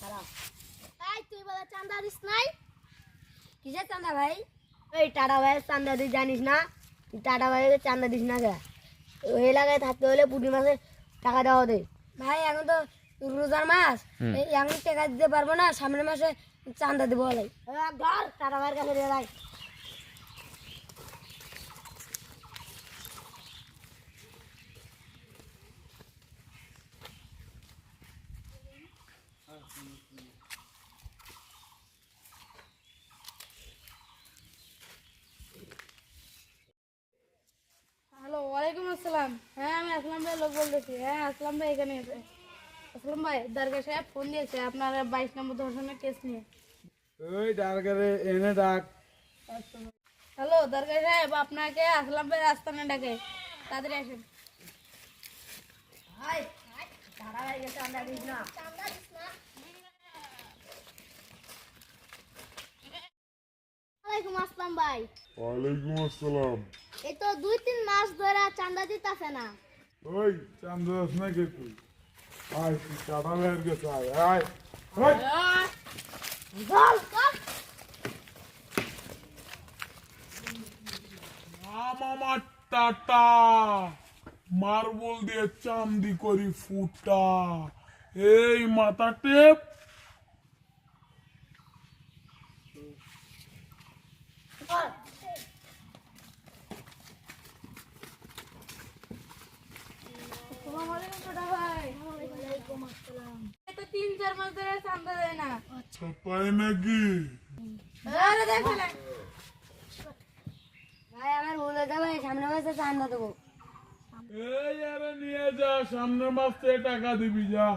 খারাপ তুই বলে চাঁদা দিস নাই? কিসের চাঁদা ভাই? এই টাটা ভাইয়ের চাঁদা দিস জানিস না? টাটা ভাইয়ের চাঁদা দিস না কে? ওই এলাকায় থাকতে হলে প্রতি মাসে টাকা দেওয়া দে। ভাই এখন তো রোজার মাস, এখন টাকা দিতে পারবো না, সামনের মাসে চাঁদা দেবো ভাই। ধর টাটা ভাইয়ের কাছে দিয়ে ভাই। হ্যালো, ওয়ালাইকুম আসসালাম। হ্যাঁ, আমি আসলাম ভাই লোক বলতেছি। হ্যাঁ, আসলাম ভাই এখানে আছে। আসলাম ভাই, দরগা সাহেব ফোন দিয়েছে আপনার 22 নম্বর ধর্ষণের কেস নিয়ে। ওই ডারগারে এনে ডাক। হ্যালো দরগা সাহেব, আপনাকে আসলাম ভাই রাস্তানে ডাকে, তাড়াতাড়ি আসেন। ভাই টাটা ভাইকে চাঁদা দিস না। ওয়ালাইকুম আসসালাম ভাই। ওয়ালাইকুম আসসালাম। এই তো 2-3 মাস ধরে চাঁদা দিতেছে না। ওই চান্দাস না কে তুই? আয় তুই টাটা ভাইয়ের কাছে আয়। আয় ওই, চল চল। আমার টাটা মার্বল দিয়ে চামদি করি ফুটা, এই মাথা টেপ। আসসালামু আলাইকুম ছোট ভাই। ওয়ালাইকুম আসসালাম। এই তো 3-4 মাস ধরে চাঁদা দেয় না। পায় নাকি? আরে দেখো না ভাই আমার ভুল হয়ে যাবে, সামনে মাসে চাঁদা দেবো। এই আরে নিয়ে যা, সামনের মাস থেকে টাকা দিবি যা।